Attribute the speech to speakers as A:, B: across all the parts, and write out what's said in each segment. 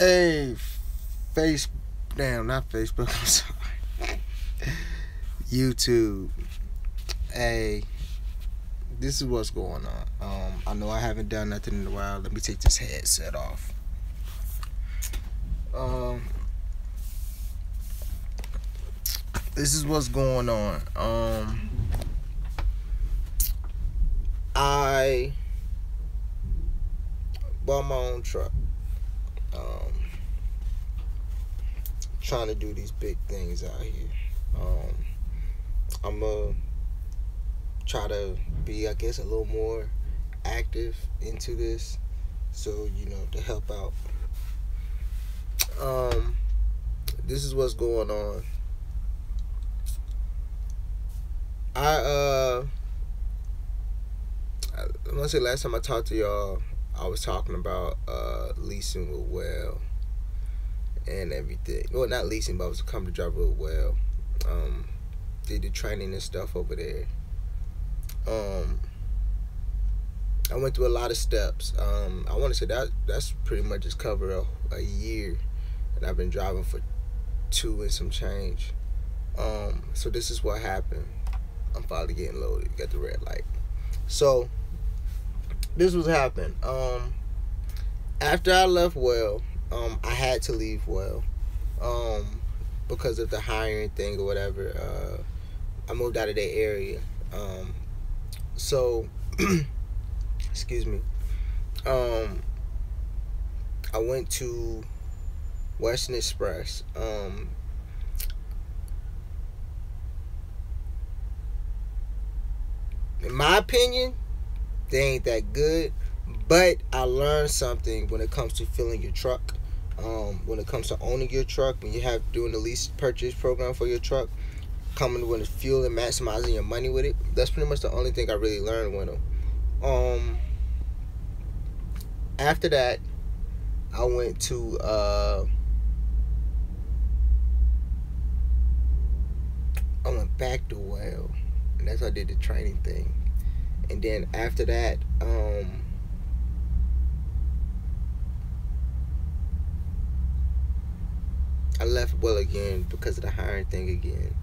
A: Hey, face, damn, not Facebook. I'm sorry. YouTube. Hey, this is what's going on. I know I haven't done nothing in a while. Let me take this headset off. Um, this is what's going on. I bought my own truck. Trying to do these big things out here. I'm gonna try to be, I guess, a little more active into this, so to help out. This is what's going on. I'm gonna say last time I talked to y'all, I was talking about leasing with Well and everything. Well, not leasing, but I was a company driver with Well. Did the training and stuff over there. I went through a lot of steps. I want to say that's pretty much just covered a year, and I've been driving for 2 and some change. So this is what happened. I'm finally getting loaded. Got the red light. So this was happening. After I left Well, I had to leave Well, because of the hiring thing or whatever. I moved out of that area. So excuse me. I went to Western Express. In my opinion, they ain't that good, but I learned something when it comes to filling your truck. When it comes to owning your truck, when you have doing the lease purchase program for your truck, coming with the fuel and maximizing your money with it. That's pretty much the only thing I really learned with them. After that, I went to I went back to Well, and that's how I did the training thing. And then after that, I left Well again because of the hiring thing again.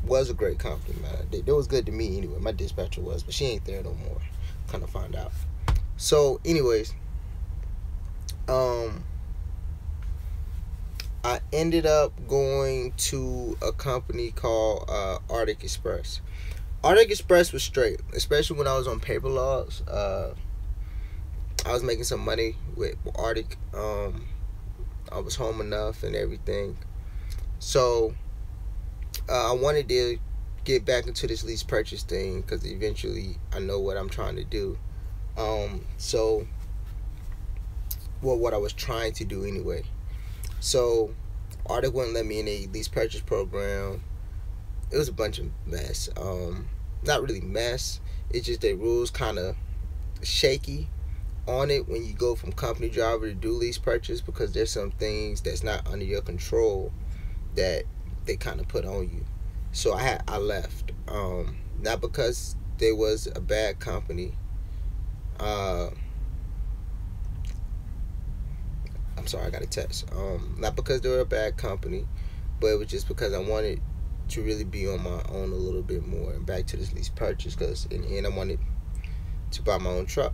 A: Was a great company, man. They was good to me anyway. My dispatcher was, but she ain't there no more. Kind of find out. So, anyways, I ended up going to a company called Arctic Express. Arctic Express was straight, especially when I was on paper logs. I was making some money with Arctic. I was home enough and everything. So I wanted to get back into this lease purchase thing because eventually I know what I'm trying to do. What I was trying to do anyway. So Arctic wouldn't let me in a lease purchase program. It was a bunch of mess. Not really mess. It's just their rules kind of shaky on it when you go from company driver to do lease purchase, because there's some things that's not under your control that they kind of put on you. So I left, not because they was a bad company. I'm sorry, I got a text. Not because they were a bad company, but it was just because I wanted to really be on my own a little bit more and back to this lease purchase, because in the end I wanted to buy my own truck.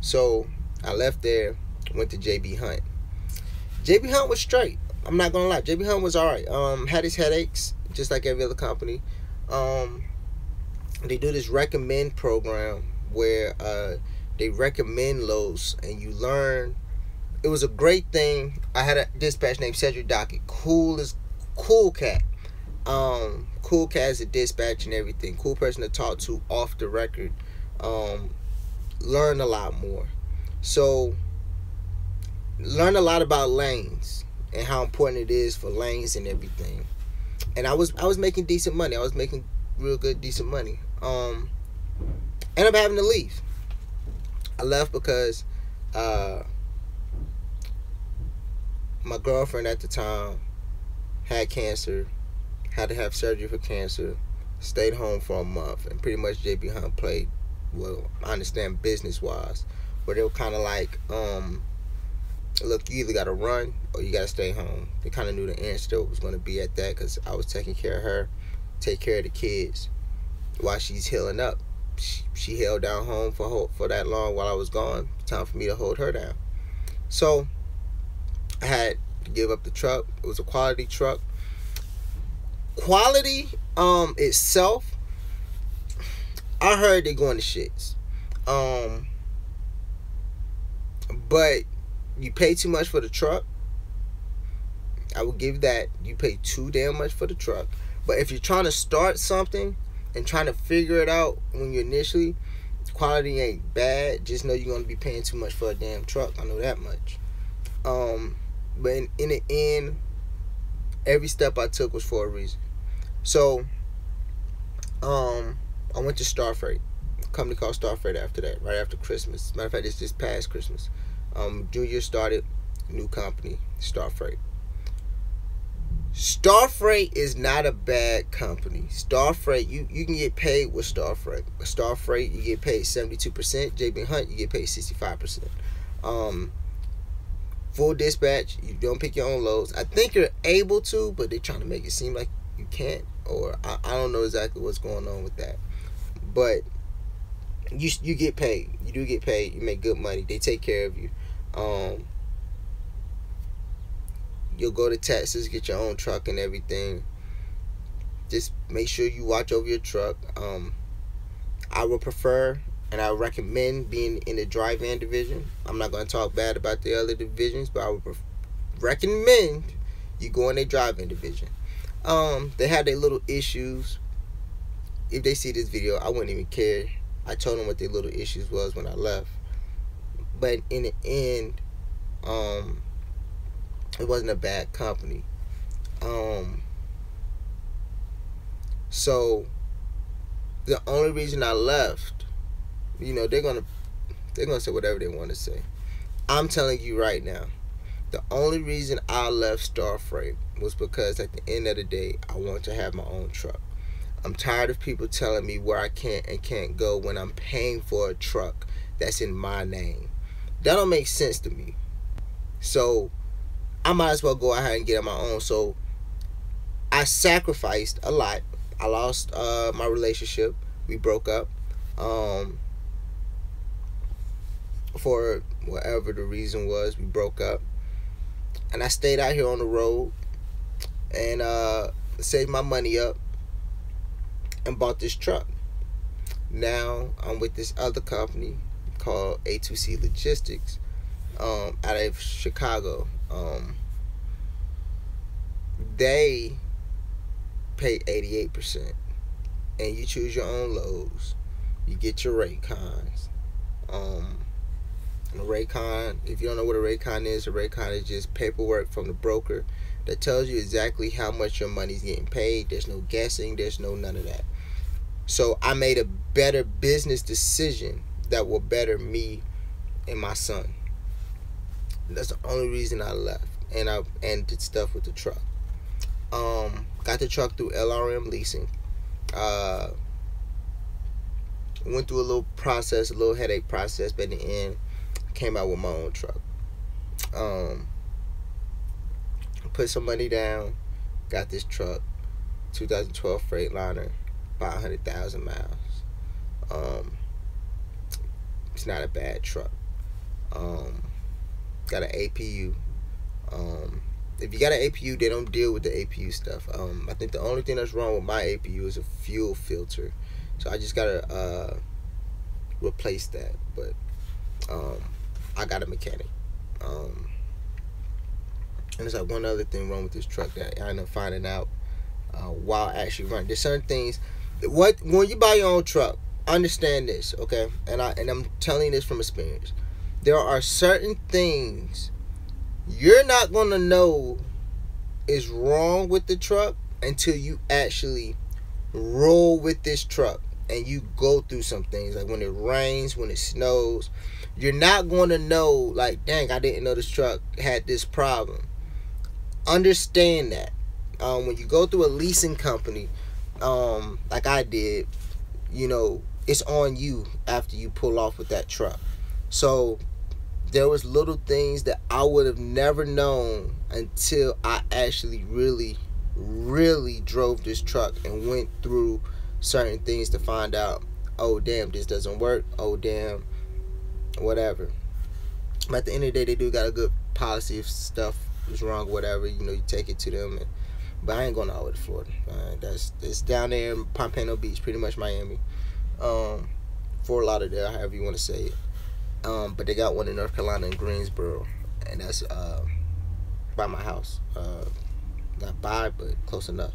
A: So I left there, went to JB Hunt. JB Hunt was straight. I'm not gonna lie. JB Hunt was alright. Had his headaches, just like every other company. They do this recommend program where they recommend loads and you learn. It was a great thing. I had a dispatch named Cedric Dockett. Cool cat. Cool cat as a dispatch and everything. Cool person to talk to off the record. Learn a lot more. So learn a lot about lanes and how important it is for lanes and everything. And I was making decent money. I was making real good, decent money. Ended up having to leave. I left because my girlfriend at the time had cancer, had to have surgery for cancer, stayed home for a month, and pretty much JB Hunt played, well, I understand business wise, where they were kind of like look, you either got to run or you got to stay home. They kind of knew the answer was going to be at that because I was taking care of her, take care of the kids while she's healing up. She held down home for that long while I was gone. Time for me to hold her down. So I had to give up the truck. It was a quality truck. Quality itself, I heard they going to shits. But you pay too much for the truck. I will give that. You pay too damn much for the truck. But if you're trying to start something and trying to figure it out when you initially, quality ain't bad. Just know you're going to be paying too much for a damn truck. I know that much. But in the end, every step I took was for a reason. So, I went to Star Freight, a company called Star Freight after that, right after Christmas. Matter of fact, it's just past Christmas. Junior started, new company, Star Freight. Star Freight is not a bad company. Star Freight, you can get paid with Star Freight. Star Freight, you get paid 72%. JB Hunt, you get paid 65%. Full dispatch, you don't pick your own loads. I think you're able to, but they're trying to make it seem like you can't. Or I don't know exactly what's going on with that. But you get paid. You do get paid. You make good money. They take care of you. You'll go to Texas, get your own truck and everything. Just make sure you watch over your truck. I would prefer and I recommend being in the dry van division. I'm not going to talk bad about the other divisions, but I would recommend you go in the dry van division. They have their little issues. If they see this video, I wouldn't even care. I told them what their little issues was when I left. But in the end, it wasn't a bad company. So the only reason I left, they're gonna say whatever they want to say. I'm telling you right now, the only reason I left Star Freight was because at the end of the day, I want to have my own truck. I'm tired of people telling me where I can and can't go when I'm paying for a truck that's in my name. That don't make sense to me. So I might as well go ahead and get on my own. So I sacrificed a lot. I lost my relationship. We broke up for whatever the reason was. We broke up, and I stayed out here on the road and saved my money up and bought this truck. Now I'm with this other company called A2C Logistics out of Chicago. They pay 88%, and you choose your own loads. You get your rate cons. A rate con, if you don't know what a rate con is, a rate con is just paperwork from the broker that tells you exactly how much your money's getting paid. There's no guessing. There's no none of that. So I made a better business decision that will better me and my son. That's the only reason I left, and I did stuff with the truck. Got the truck through LRM Leasing. Went through a little process, a little headache process, but in the end, came out with my own truck. Put some money down, got this truck, 2012 Freightliner, about 100,000 miles. It's not a bad truck. Got an APU. If you got an APU, they don't deal with the APU stuff. I think the only thing that's wrong with my APU is a fuel filter. So I just gotta replace that. But I got a mechanic. And there's like one other thing wrong with this truck that I ended up finding out while actually running. There's certain things. When you buy your own truck, understand this, okay? And I'm telling you this from experience. There are certain things you're not gonna know is wrong with the truck until you actually roll with this truck and you go through some things. Like when it rains, when it snows, you're not gonna know, like, dang, I didn't know this truck had this problem. Understand that. When you go through a leasing company, like I did, it's on you after you pull off with that truck. So there was little things that I would have never known until I actually really drove this truck and went through certain things to find out, oh damn, this doesn't work, oh damn, whatever. But at the end of the day, they do got a good policy. If stuff is wrong, whatever, you take it to them. But I ain't going all the way to Florida. It's down there in Pompano Beach, pretty much Miami. Fort Lauderdale, however you want to say it. But they got one in North Carolina in Greensboro, and that's by my house. Not by, but close enough.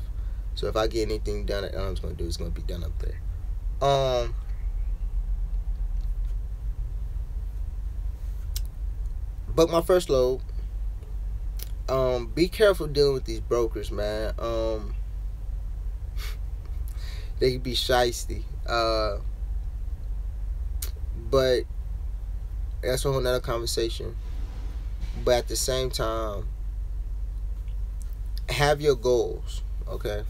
A: So if I get anything done, all I'm going to do is going to be done up there. But my first load, be careful dealing with these brokers, man. They can be shiesty. But that's a whole nother conversation. But at the same time, have your goals, okay?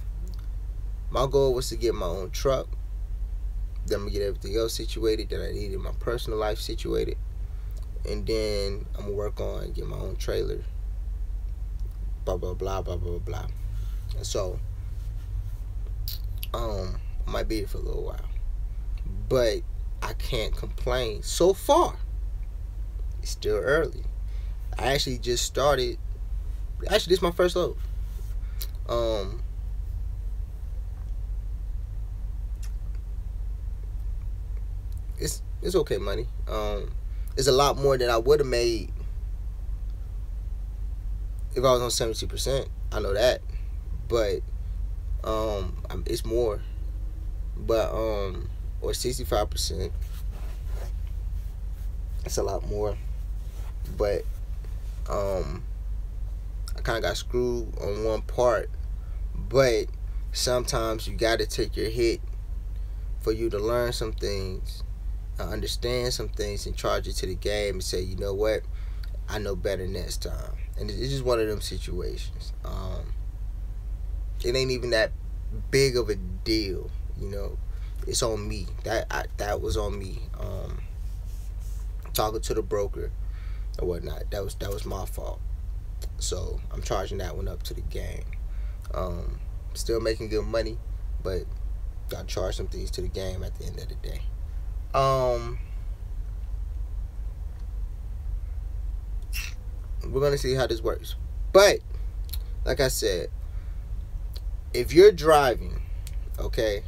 A: My goal was to get my own truck. Then I'm going to get everything else situated that I needed, my personal life situated. And then I'm going to work on get my own trailer. Blah, blah, blah, blah, blah, blah. And so, I might be here for a little while. But I can't complain. So far, it's still early. I actually just started. Actually, this is my first load. It's okay money. It's a lot more than I would have made if I was on 72%. I know that, but it's more. But or 65%. It's a lot more. But I kind of got screwed on one part. But sometimes you got to take your hit for you to learn some things, understand some things, and charge it to the game and say, you know what, I know better next time. And it's just one of them situations. It ain't even that big of a deal, It's on me. That was on me. Talking to the broker or whatnot. That was my fault. So I'm charging that one up to the game. Still making good money, but gotta charge some things to the game at the end of the day. We're gonna see how this works. But like I said, if you're driving, okay.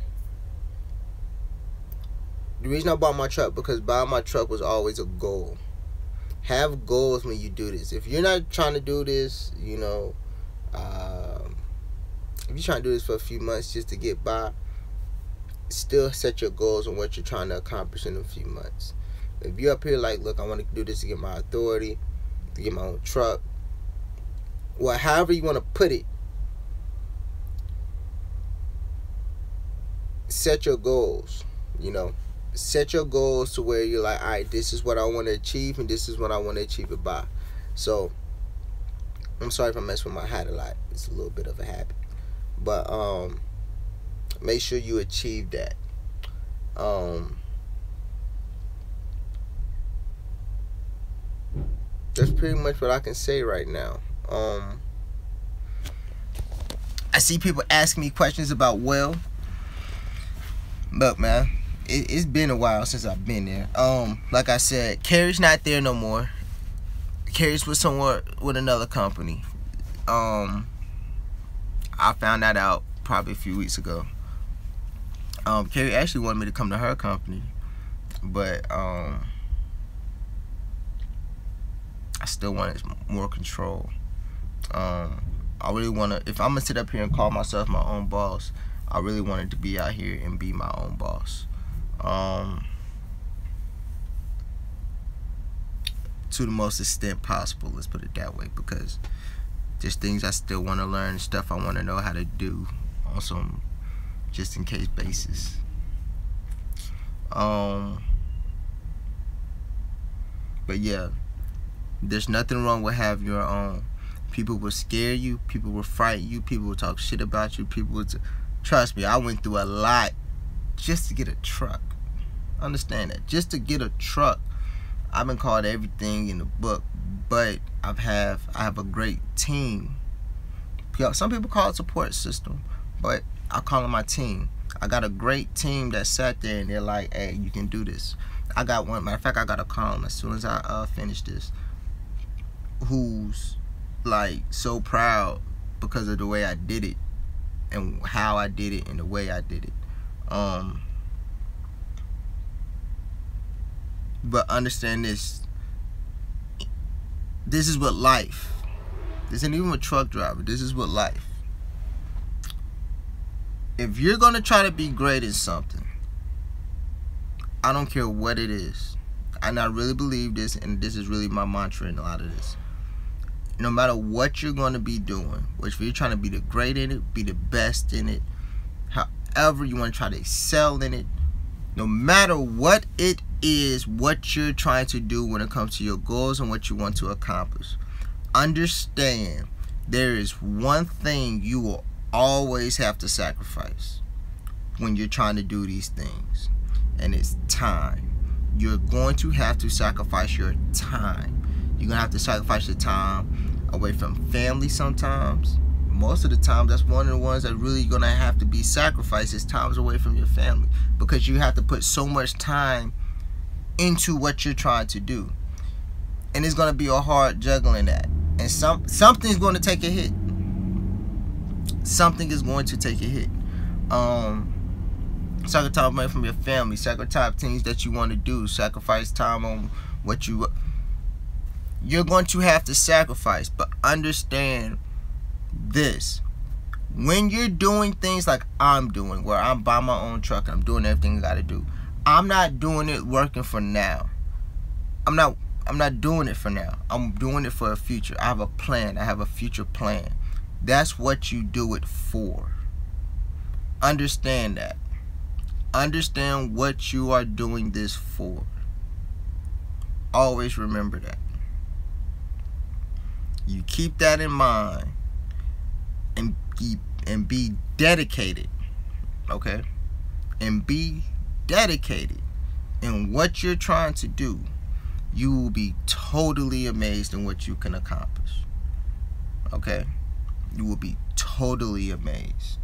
A: The reason I bought my truck, because buying my truck was always a goal. Have goals when you do this. If you're not trying to do this, if you're trying to do this for a few months just to get by, still set your goals on what you're trying to accomplish in a few months. If you're up here like, look, I want to do this to get my authority, to get my own truck, well, however you want to put it, set your goals, Set your goals to where you're like, all right, this is what I want to achieve, and this is what I want to achieve it by. So, I'm sorry if I mess with my hat a lot. It's a little bit of a habit. But, make sure you achieve that. That's pretty much what I can say right now. I see people asking me questions about Will. Look, man, it's been a while since I've been there. Like I said, Carrie's not there no more. Carrie's with another company. I found that out probably a few weeks ago. Carrie actually wanted me to come to her company, but I still wanted more control. I really want to, if I'm gonna sit up here and call myself my own boss, I really wanted to be out here and be my own boss. To the most extent possible, let's put it that way, because there's things I still want to learn, stuff I want to know how to do on some just in case basis. But yeah, there's nothing wrong with having your own. People will scare you, people will frighten you, people will talk shit about you, people will trust me, I went through a lot just to get a truck. Understand that. Just to get a truck, I've been called everything in the book, but I have a great team. Some people call it support system, but I call it my team. I got a great team that sat there and they're like, hey, you can do this. I got one, matter of fact, I got a call as soon as I finish this, who's like so proud because of the way I did it and how I did it and the way I did it. But understand this. This is what life. This ain't even a truck driver. This is what life. If you're going to try to be great at something, I don't care what it is. And I really believe this, and this is really my mantra in a lot of this. No matter what you're going to be doing, which if you're trying to be the great in it, be the best in it, however you want to try to excel in it, no matter what it is, what you're trying to do when it comes to your goals and what you want to accomplish, understand there is one thing you will always have to sacrifice when you're trying to do these things, and it's time. You're going to have to sacrifice your time. You're going to have to sacrifice your time away from family sometimes. Most of the time, that's one of the ones that really going to have to be sacrificed, is times away from your family, because you have to put so much time into what you're trying to do, and it's going to be a hard juggling that, and something's going to take a hit. Something is going to take a hit. Sacrifice time away from your family, sacrifice things that you want to do, sacrifice time on what you're going to have to sacrifice. But understand this: when you're doing things like I'm doing, where I'm buying my own truck and I'm doing everything I gotta do, I'm not doing it working for now. I'm not doing it for now. I'm doing it for a future. I have a plan. I have a future plan. That's what you do it for. Understand that. Understand what you are doing this for. Always remember that. You keep that in mind and be dedicated, okay? And be dedicated in what you're trying to do. You will be totally amazed in what you can accomplish, okay? You will be totally amazed.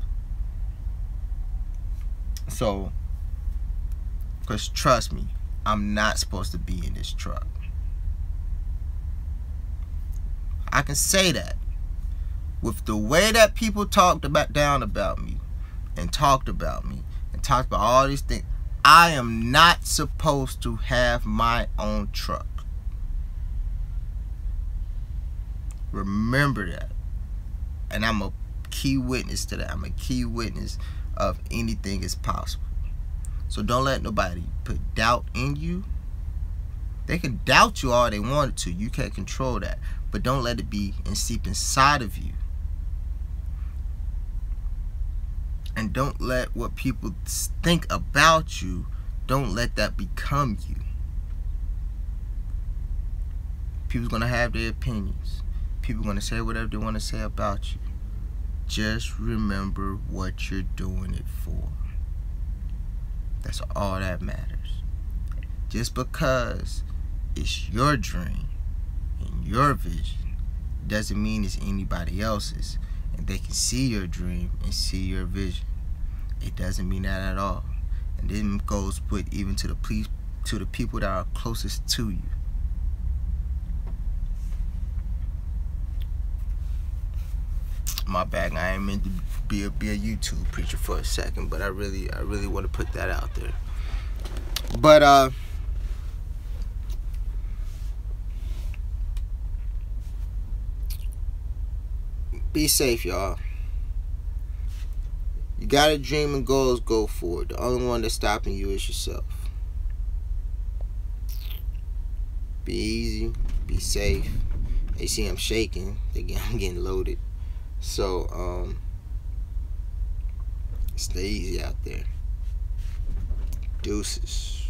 A: So, because trust me, I'm not supposed to be in this truck. I can say that. With the way that people talked down about me, and talked about all these things, I am not supposed to have my own truck. Remember that. And I'm a key witness to that. I'm a key witness of anything is possible. So don't let nobody put doubt in you. They can doubt you all they wanted to. You can't control that. But don't let it be and seep inside of you. And don't let what people think about you, don't let that become you. People's going to have their opinions. People are going to say whatever they want to say about you. Just remember what you're doing it for. That's all that matters. Just because it's your dream and your vision doesn't mean it's anybody else's, and they can see your dream and see your vision. It doesn't mean that at all. And then goes with even to the people that are closest to you. My bad, I ain't meant to be a YouTube preacher for a second, but I really want to put that out there. But be safe, y'all. You got a dream and goals, go for it. The only one that's stopping you is yourself. Be easy, be safe. They see I'm shaking, I'm getting loaded. So, stay easy out there. Deuces.